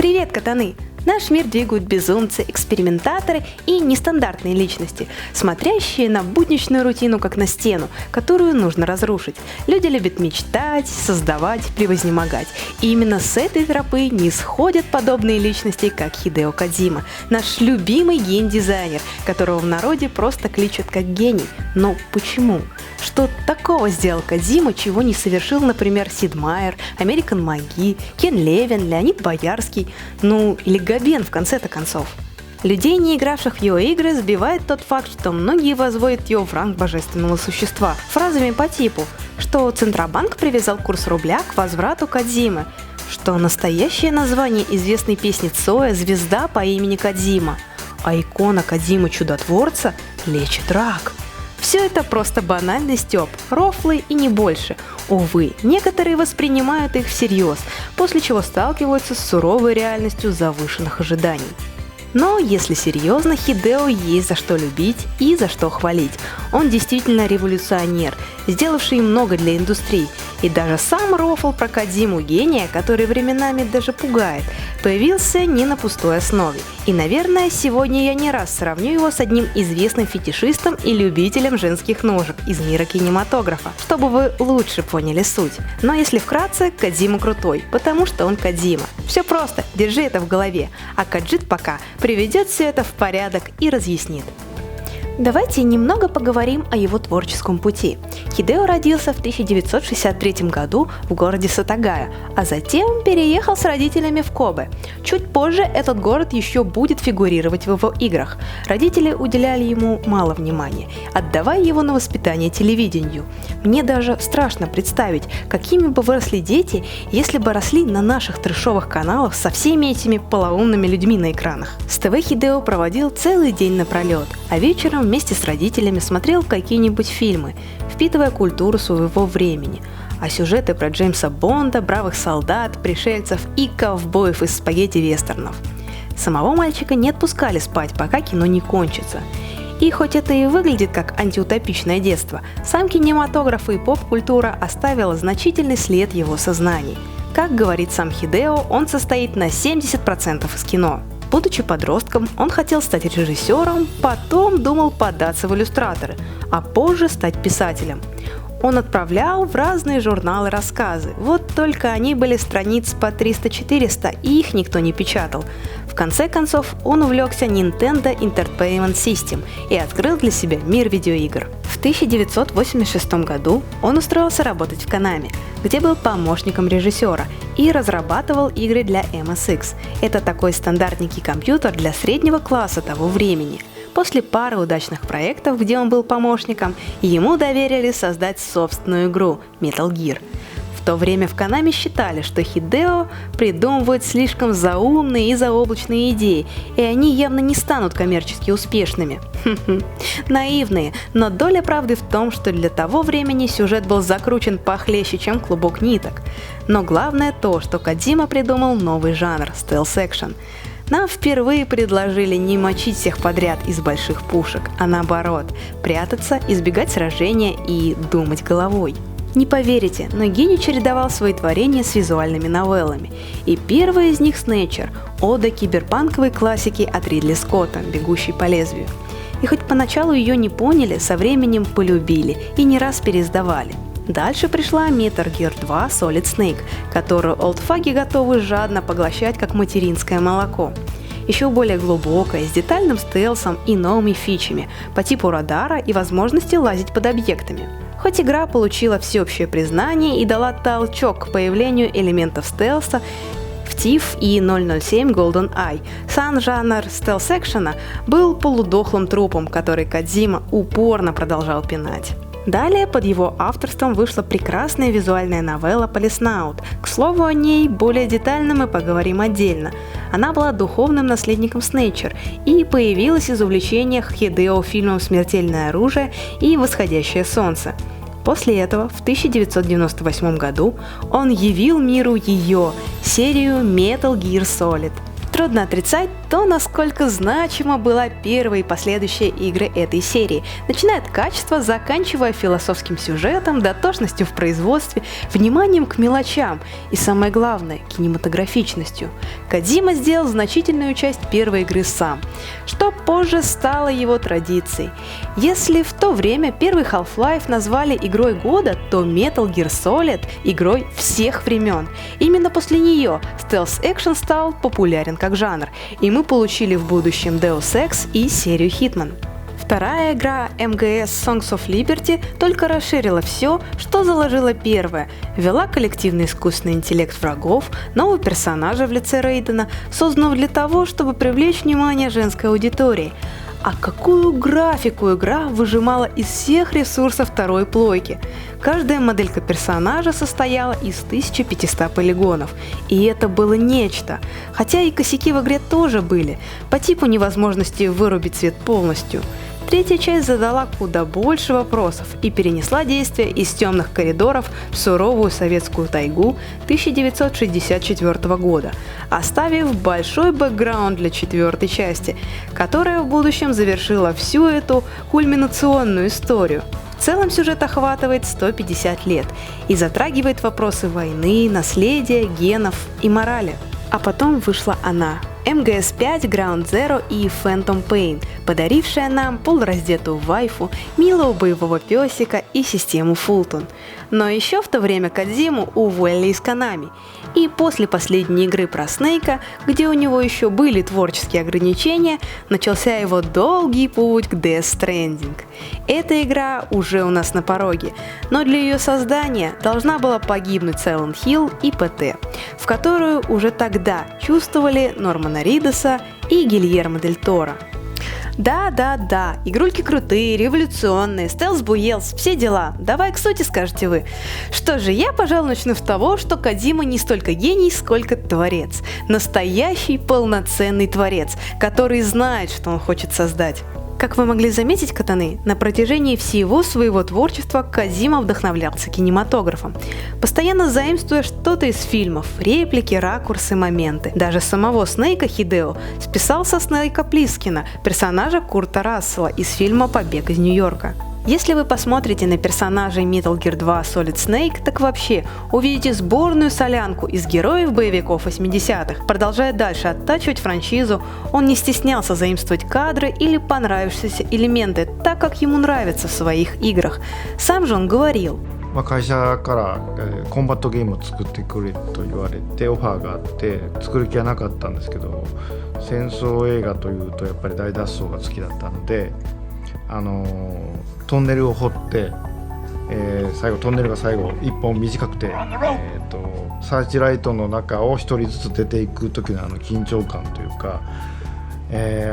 Привет, катаны! Наш мир двигают безумцы, экспериментаторы и нестандартные личности, смотрящие на будничную рутину как на стену, которую нужно разрушить. Люди любят мечтать, создавать, превознемогать. И именно с этой тропы не сходят подобные личности, как Хидео Кодзима, наш любимый геймдизайнер, которого в народе просто кличут как гений. Но почему? Что такого сделал Кодзима, чего не совершил, например, Сид Майер, Американ Маги, Кен Левин, Леонид Боярский, или Габен в конце-то концов. Людей, не игравших в его игры, сбивает тот факт, что многие возводят его в ранг божественного существа фразами по типу, что Центробанк привязал курс рубля к возврату Кодзимы, что настоящее название известной песни Цоя «Звезда по имени Кодзима», а икона Кодзимы Чудотворца лечит рак. Все это просто банальный стёб, рофлы и не больше. Увы, некоторые воспринимают их всерьез, после чего сталкиваются с суровой реальностью завышенных ожиданий. Но, если серьезно, Хидео есть за что любить и за что хвалить. Он действительно революционер, сделавший много для индустрии. И даже сам рофл про Кодзиму гения, который временами даже пугает, появился не на пустой основе. И, наверное, сегодня я не раз сравню его с одним известным фетишистом и любителем женских ножек из мира кинематографа, чтобы вы лучше поняли суть. Но если вкратце, Кодзима крутой, потому что он Кодзима. Все просто, держи это в голове, а Каджит пока приведет все это в порядок и разъяснит. Давайте немного поговорим о его творческом пути. Хидео родился в 1963 году в городе Сатагая, а затем переехал с родителями в Кобе. Чуть позже этот город еще будет фигурировать в его играх. Родители уделяли ему мало внимания, отдавая его на воспитание телевидению. Мне даже страшно представить, какими бы выросли дети, если бы росли на наших трэшовых каналах со всеми этими полоумными людьми на экранах. С ТВ Хидео проводил целый день напролет, а вечером вместе с родителями смотрел какие-нибудь фильмы, впитывая культуру своего времени. А сюжеты про Джеймса Бонда, бравых солдат, пришельцев и ковбоев из спагетти-вестернов. Самого мальчика не отпускали спать, пока кино не кончится. И хоть это и выглядит как антиутопичное детство, сам кинематограф и поп-культура оставила значительный след в его сознании. Как говорит сам Хидео, он состоит на 70% из кино. Будучи подростком, он хотел стать режиссером, потом думал податься в иллюстраторы, а позже стать писателем. Он отправлял в разные журналы рассказы, вот только они были страниц по 300-400, и их никто не печатал. В конце концов, он увлекся Nintendo Entertainment System и открыл для себя мир видеоигр. В 1986 году он устроился работать в Konami, где был помощником режиссера и разрабатывал игры для MSX. Это такой стандартненький компьютер для среднего класса того времени. После пары удачных проектов, где он был помощником, ему доверили создать собственную игру Metal Gear. В то время в Konami считали, что Хидео придумывает слишком заумные и заоблачные идеи, и они явно не станут коммерчески успешными. Наивные, но доля правды в том, что для того времени сюжет был закручен похлеще, чем клубок ниток. Но главное то, что Кодзима придумал новый жанр – стелс-экшен. Нам впервые предложили не мочить всех подряд из больших пушек, а наоборот – прятаться, избегать сражения и думать головой. Не поверите, но гений чередовал свои творения с визуальными новеллами. И первая из них «Снэчер» – ода киберпанковой классики от Ридли Скотта «Бегущий по лезвию». И хоть поначалу ее не поняли, со временем полюбили и не раз переиздавали. Дальше пришла Metal Gear 2 Solid Snake, которую олдфаги готовы жадно поглощать как материнское молоко. Еще более глубокая, с детальным стелсом и новыми фичами по типу радара и возможности лазить под объектами. Хоть игра получила всеобщее признание и дала толчок к появлению элементов стелса в TIF и 007 GoldenEye, сам жанр стелс-экшена был полудохлым трупом, который Кодзима упорно продолжал пинать. Далее под его авторством вышла прекрасная визуальная новелла «Полиснаут». К слову о ней более детально мы поговорим отдельно. Она была духовным наследником Снэчер и появилась из увлечения Хидео фильмом «Смертельное оружие» и «Восходящее солнце». После этого в 1998 году он явил миру ее серию Metal Gear Solid. Трудно отрицать то, насколько значима была первая и последующие игры этой серии, начиная от качества, заканчивая философским сюжетом, дотошностью в производстве, вниманием к мелочам и, самое главное, кинематографичностью. Кодзима сделал значительную часть первой игры сам, что позже стало его традицией. Если в то время первый Half-Life назвали игрой года, то Metal Gear Solid – игрой всех времен. Именно после нее стелс-экшен стал популярен как жанр, и мы получили в будущем Deus Ex и серию Hitman. Вторая игра MGS Songs of Liberty только расширила все, что заложила первая, ввела коллективный искусственный интеллект врагов, нового персонажа в лице Рейдена, созданного для того, чтобы привлечь внимание женской аудитории. А какую графику игра выжимала из всех ресурсов второй плойки. Каждая моделька персонажа состояла из 1500 полигонов, и это было нечто. Хотя и косяки в игре тоже были, по типу невозможности вырубить цвет полностью. Третья часть задала куда больше вопросов и перенесла действие из темных коридоров в суровую советскую тайгу 1964 года, оставив большой бэкграунд для четвертой части, которая в будущем завершила всю эту кульминационную историю. В целом сюжет охватывает 150 лет и затрагивает вопросы войны, наследия, генов и морали. А потом вышла она. MGS5, Ground Zero и Phantom Pain, подарившая нам полураздетую вайфу, милого боевого песика и систему Fulton. Но еще в то время Кодзиму уволили из Konami, и после последней игры про Снейка, где у него еще были творческие ограничения, начался его долгий путь к Death Stranding. Эта игра уже у нас на пороге, но для ее создания должна была погибнуть Silent Hill и PT, в которую уже тогда чувствовали Нормана Ридуса и Гильермо Дель Торо. Да, игрульки крутые, революционные, стелс-буелс, все дела. Давай к сути, скажете вы. Что же, я, пожалуй, начну с того, что Кодзима не столько гений, сколько творец. Настоящий полноценный творец, который знает, что он хочет создать. Как вы могли заметить, катаны, на протяжении всего своего творчества Кодзима вдохновлялся кинематографом, постоянно заимствуя что-то из фильмов, реплики, ракурсы, моменты. Даже самого Снейка Хидео списал со Снейка Плискина, персонажа Курта Рассела из фильма «Побег из Нью-Йорка». Если вы посмотрите на персонажей Metal Gear 2 Solid Snake, так вообще увидите сборную солянку из героев боевиков 80-х. Продолжая дальше оттачивать франшизу, он не стеснялся заимствовать кадры или понравившиеся элементы, так как ему нравится в своих играх. Сам же он говорил: 会社からコンバットゲームを作ってくれと言われてオファーがあって作る気はなかったんですけど、戦争映画というとやっぱり大脱走が好きだったので、トンネルを掘って、トンネルが最後一本短くて、サーチライトの中を一人ずつ出ていく時の緊張感というか、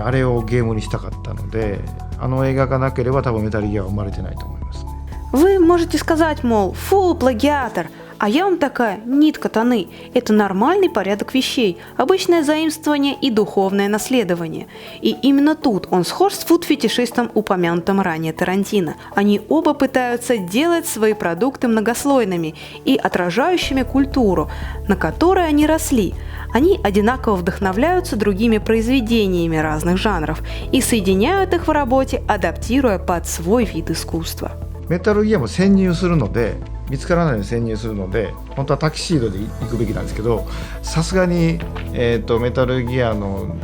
あれをゲームにしたかったので、あの映画がなければ多分メタルギアは生まれてないと思います。Вы можете сказать, мол, фу, плагиатор, а я вам такая: нет, катаны, это нормальный порядок вещей, обычное заимствование и духовное наследование. И именно тут он схож с фуд-фетишистом, упомянутым ранее Тарантино. Они оба пытаются делать свои продукты многослойными и отражающими культуру, на которой они росли. Они одинаково вдохновляются другими произведениями разных жанров и соединяют их в работе, адаптируя под свой вид искусства. メタルギアも潜入するので、見つからないように潜入するので、本当はタキシードで行くべきなんですけど、さすがに、メタルギアの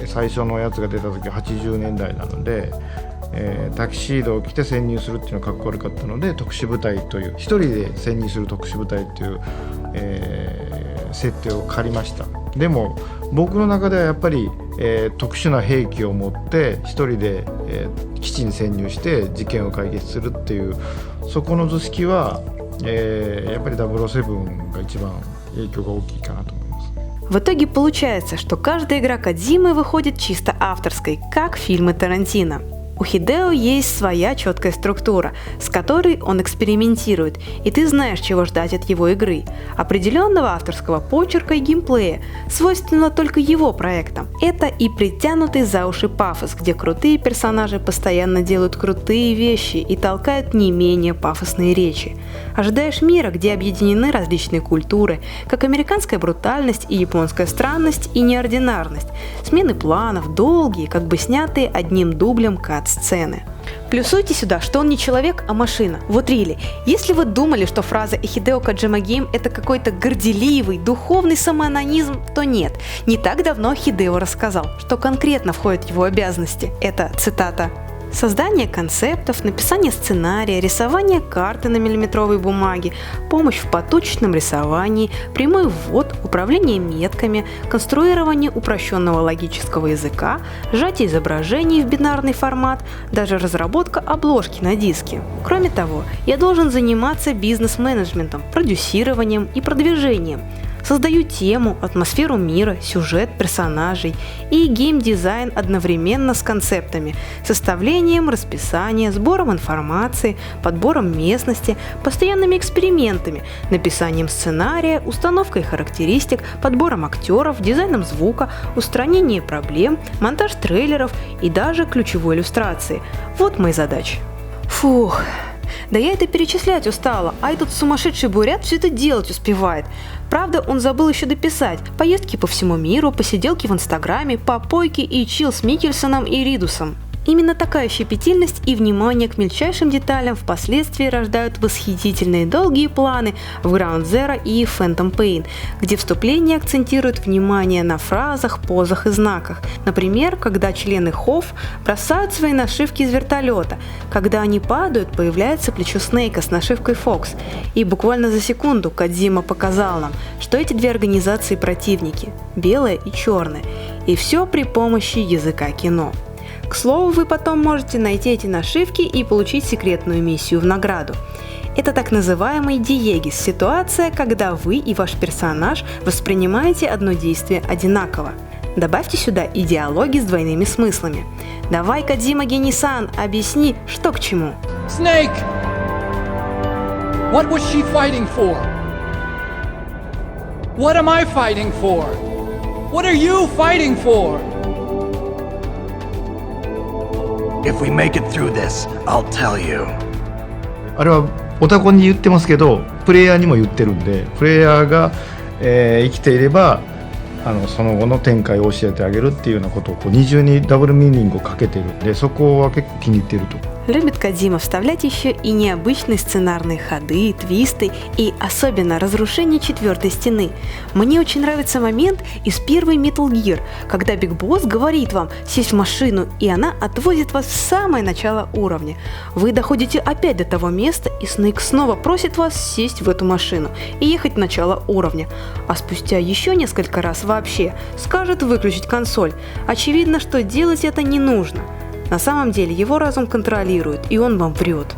最初のやつが出た時は80年代なので、タキシードを着て潜入するっていうのがかっこ悪かったので、特殊部隊という一人で潜入する特殊部隊っていう、設定を借りました。でも僕の中ではやっぱり、特殊な兵器を持って一人で、基地に潜入して事件を解決するっていうそこの図式は、やっぱり007が一番影響が大きいかなと思います。В итоге получается, что каждая игра Кодзимы выходит чисто авторской, как фильмы Тарантино. У Хидео есть своя четкая структура, с которой он экспериментирует, и ты знаешь, чего ждать от его игры. Определенного авторского почерка и геймплея, свойственно только его проектам. Это и притянутый за уши пафос, где крутые персонажи постоянно делают крутые вещи и толкают не менее пафосные речи. Ожидаешь мира, где объединены различные культуры, как американская брутальность и японская странность и неординарность, смены планов, долгие, как бы снятые одним дублем кат-сцены. Плюсуйте сюда, что он не человек, а машина. Вот рили. Если вы думали, что фраза «Хидео Коджима Гейм» — это какой-то горделивый, духовный самоанонизм, то нет. Не так давно Хидео рассказал, что конкретно входит в его обязанности. Это цитата. Создание концептов, написание сценария, рисование карты на миллиметровой бумаге, помощь в поточном рисовании, прямой ввод, управление метками, конструирование упрощенного логического языка, сжатие изображений в бинарный формат, даже разработка обложки на диске. Кроме того, я должен заниматься бизнес-менеджментом, продюсированием и продвижением. Создаю тему, атмосферу мира, сюжет, персонажей и геймдизайн одновременно с концептами, составлением расписания, сбором информации, подбором местности, постоянными экспериментами, написанием сценария, установкой характеристик, подбором актеров, дизайном звука, устранением проблем, монтаж трейлеров и даже ключевой иллюстрации. Вот мои задачи. Фух. Да я это перечислять устала, а этот сумасшедший бурят все это делать успевает. Правда, он забыл еще дописать поездки по всему миру, посиделки в Инстаграме, попойки и чил с Микельсоном и Ридусом. Именно такая щепетильность и внимание к мельчайшим деталям впоследствии рождают восхитительные долгие планы в Ground Zero и Phantom Pain, где вступление акцентирует внимание на фразах, позах и знаках. Например, когда члены ХОВ бросают свои нашивки из вертолета, когда они падают, появляется плечо Снейка с нашивкой Fox. И буквально за секунду Кодзима показал нам, что эти две организации противники – белое и черное. И все при помощи языка кино. К слову, вы потом можете найти эти нашивки и получить секретную миссию в награду. Это так называемый диегис – ситуация, когда вы и ваш персонаж воспринимаете одно действие одинаково. Добавьте сюда и диалоги с двойными смыслами. Давай, Кодзима Гени-сан, объясни, что к чему. Snake! What was she fighting for? What am I fighting for? What are you fighting for? If we make it through this, I'll tell you. あれはオタコンに言ってますけど、プレイヤーにも言ってるんで、プレイヤーが、生きていればその後の展開を教えてあげるっていうようなことを二重にダブルミーニングをかけてるんで、そこは結構気に入っていると。Любит Кодзима вставлять еще и необычные сценарные ходы, твисты и особенно разрушение четвертой стены. Мне очень нравится момент из первой Metal Gear, когда Биг Босс говорит вам сесть в машину, и она отвозит вас в самое начало уровня. Вы доходите опять до того места, и Снейк снова просит вас сесть в эту машину и ехать в начало уровня. А спустя еще несколько раз вообще скажет выключить консоль. Очевидно, что делать это не нужно. На самом деле его разум контролирует, и он вам врет.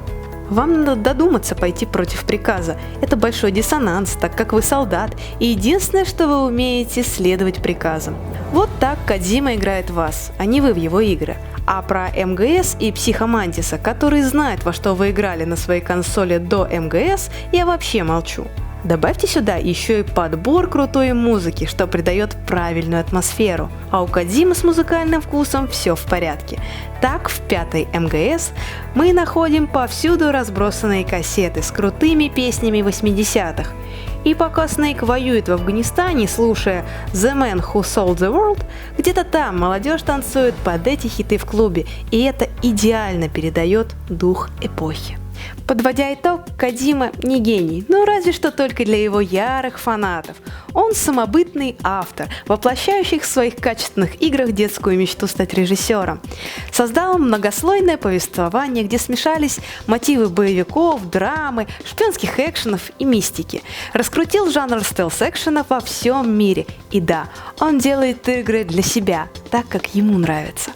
Вам надо додуматься пойти против приказа. Это большой диссонанс, так как вы солдат, и единственное, что вы умеете, следовать приказам. Вот так Кодзима играет вас, а не вы в его игры. А про МГС и Психомантиса, который знает, во что вы играли на своей консоли до МГС, я вообще молчу. Добавьте сюда еще и подбор крутой музыки, что придает правильную атмосферу. А у Кодзимы с музыкальным вкусом все в порядке. Так, в пятой МГС мы находим повсюду разбросанные кассеты с крутыми песнями 80-х. И пока Снейк воюет в Афганистане, слушая «The Man Who Sold the World», где-то там молодежь танцует под эти хиты в клубе, и это идеально передает дух эпохи. Подводя итог, Кодзима не гений, но разве что только для его ярых фанатов. Он самобытный автор, воплощающий в своих качественных играх детскую мечту стать режиссером. Создал многослойное повествование, где смешались мотивы боевиков, драмы, шпионских экшенов и мистики. Раскрутил жанр стелс-экшена во всем мире. И да, он делает игры для себя, так как ему нравится.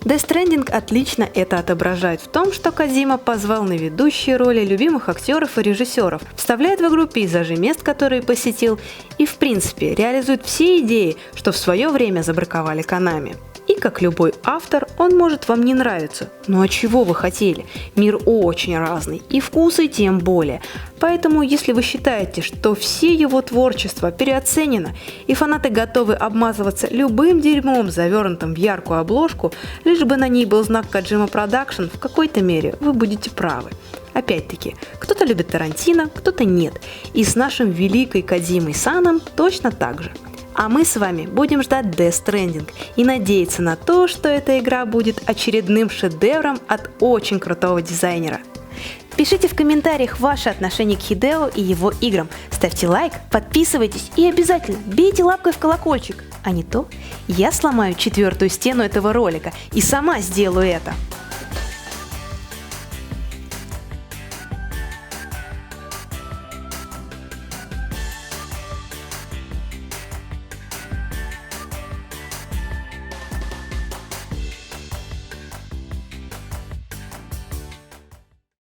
Death Stranding отлично это отображает в том, что Кодзима позвал на ведущие роли любимых актеров и режиссеров, вставляет в игру пейзажи мест, которые посетил, и в принципе реализует все идеи, что в свое время забраковали Konami. И как любой автор, он может вам не нравиться. Ну а чего вы хотели? Мир очень разный, и вкусы тем более. Поэтому, если вы считаете, что все его творчество переоценено, и фанаты готовы обмазываться любым дерьмом, завернутым в яркую обложку, лишь бы на ней был знак Kojima Production, в какой-то мере вы будете правы. Опять-таки, кто-то любит Тарантино, кто-то нет. И с нашим великой Кодзимой-саном точно так же. А мы с вами будем ждать Death Stranding и надеяться на то, что эта игра будет очередным шедевром от очень крутого дизайнера. Пишите в комментариях ваше отношение к Хидео и его играм. Ставьте лайк, подписывайтесь и обязательно бейте лапкой в колокольчик. А не то я сломаю 4-ю стену этого ролика и сама сделаю это.